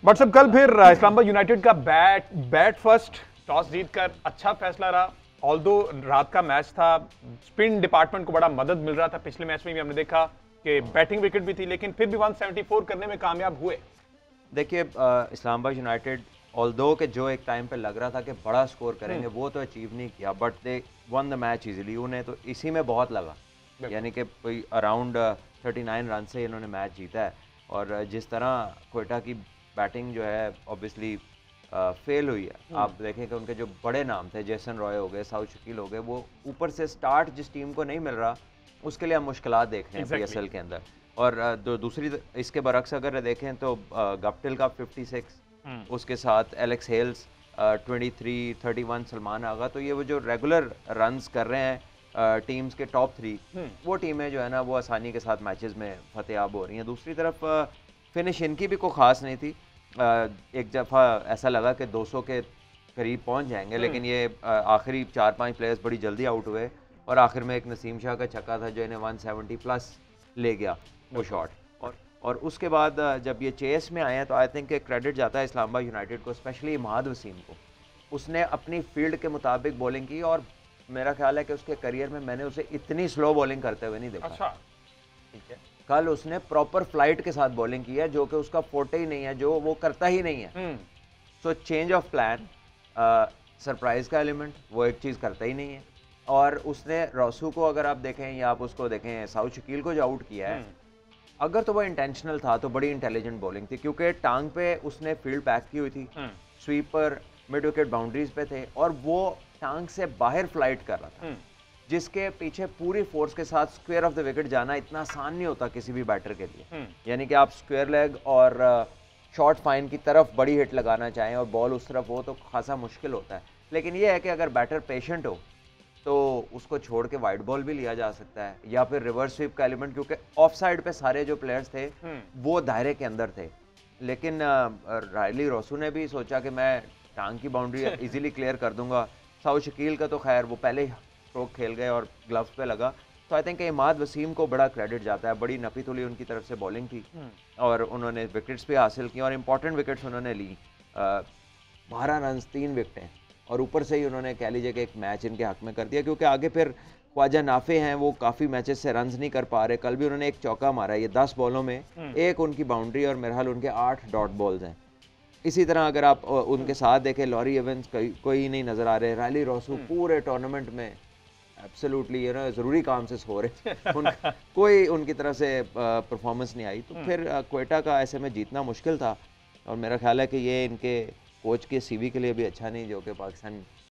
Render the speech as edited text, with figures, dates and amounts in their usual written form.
But सब कल फिर इस्लामाबाद यूनाइटेड का बैट फर्स्ट टॉस जीतकर अच्छा फैसला रहा। ऑल्दो रात का मैच था, स्पिन डिपार्टमेंट को बड़ा मदद मिल रहा था। पिछले मैच में भी हमने देखा कि बैटिंग विकेट भी थी, लेकिन फिर भी 174 करने में कामयाब हुए। देखिए इस्लामाबाद यूनाइटेड ऑल्दो के जो एक टाइम पे लग रहा था कि बड़ा स्कोर करेंगे वो तो अचीव नहीं किया, but they one the match easily. उन्हें तो इसी में बहुत लगा, यानी कि कोई अराउंड 39 रन से इन्होंने मैच जीता है। और जिस तरह कोयटा की बैटिंग जो है ऑब्वियसली फेल हुई है। आप देखें कि उनके जो बड़े नाम थे, जेसन रॉय हो गए, साउथ शकील हो गए, वो ऊपर से स्टार्ट जिस टीम को नहीं मिल रहा उसके लिए हम मुश्किलात देख रहे हैं पीएसएल के अंदर। और दूसरी इसके बरक्स अगर देखें तो गप्टिल का 56, उसके साथ एलेक्स हेल्स 23, 31, सलमान आगा, तो ये वो जो रेगुलर रन्स कर रहे हैं टीम्स के टॉप 3, वो टीमें जो है ना वो आसानी के साथ मैचेस में फतेहाब हो रही हैं। दूसरी तरफ फिनिश इनकी भी कोई ख़ास नहीं थी। एक दफ़ा ऐसा लगा कि 200 के करीब पहुंच जाएंगे, लेकिन ये आखिरी 4-5 प्लेयर्स बड़ी जल्दी आउट हुए और आखिर में एक नसीम शाह का छक्का था जो इन्हें 170 प्लस ले गया वो शॉट। और उसके बाद जब ये चेस में आए हैं तो आई थिंक क्रेडिट जाता है इस्लामाबाद यूनाइटेड को, स्पेशली इमाद वसीम को। उसने अपनी फील्ड के मुताबिक बॉलिंग की और मेरा ख्याल है कि उसके करियर में मैंने उसे इतनी स्लो बॉलिंग करते हुए नहीं देखा। अच्छा, ठीक है। कल उसने प्रॉपर फ्लाइट के साथ बॉलिंग की है, जो कि उसका फोटे ही नहीं है, जो वो करता ही नहीं है। So change of plan, surprise का एलिमेंट, वो एक चीज़ करता ही नहीं है। और उसने रोसू को अगर आप देखें या आप उसको देखें साउथ शकील को जो आउट किया है, अगर तो वो इंटेंशनल था तो बड़ी इंटेलिजेंट बॉलिंग थी, क्योंकि टांग पे उसने फील्ड पैक की हुई थी, स्वीपर मिड विकेट बाउंड्रीज पे थे और वो टांग से बाहर फ्लाइट कर रहा था, जिसके पीछे पूरी फोर्स के साथ स्क्वायर ऑफ द विकेट जाना इतना आसान नहीं होता किसी भी बैटर के लिए। यानी कि आप स्क्वायर लेग और शॉर्ट फाइन की तरफ बड़ी हिट लगाना चाहें और बॉल उस तरफ हो तो खासा मुश्किल होता है। लेकिन यह है कि अगर बैटर पेशेंट हो तो उसको छोड़ के वाइड बॉल भी लिया जा सकता है, या फिर रिवर्स स्वीप का एलिमेंट, क्योंकि ऑफ साइड पे सारे जो प्लेयर्स थे वो दायरे के अंदर थे। लेकिन रायली रोसू ने भी सोचा कि मैं टांग की बाउंड्री इजीली क्लियर कर दूंगा। साउथ शकील का तो खैर वो पहले ही स्ट्रोक खेल गए और ग्लव्स पे लगा। तो आई थिंक इमाद वसीम को बड़ा क्रेडिट जाता है, बड़ी नपी तुली उनकी तरफ से बॉलिंग थी और उन्होंने विकेट्स भी हासिल की और इंपॉर्टेंट विकेट्स उन्होंने ली। 12 रन 3 विकेटें, और ऊपर से ही उन्होंने कह लीजिए कि एक मैच इनके हक में कर दिया, क्योंकि आगे फिर ख्वाजा नाफे हैं, वो काफ़ी मैचेस से रन्स नहीं कर पा रहे। कल भी उन्होंने एक चौका मारा, ये 10 बॉलों में एक उनकी बाउंड्री और मेरे हाल उनके 8 डॉट बॉल्स हैं। इसी तरह अगर आप उनके साथ देखें, लॉरी एवंस कोई नहीं नज़र आ रहे, रायली रोसू पूरे टूर्नामेंट में एब्सोल्युटली ज़रूरी काम से सो रहे कोई उनकी तरफ से परफॉर्मेंस नहीं आई। तो फिर क्वेटा का ऐसे में जीतना मुश्किल था और मेरा ख्याल है कि ये इनके कोच के सीवी के लिए भी अच्छा नहीं, जो कि पाकिस्तान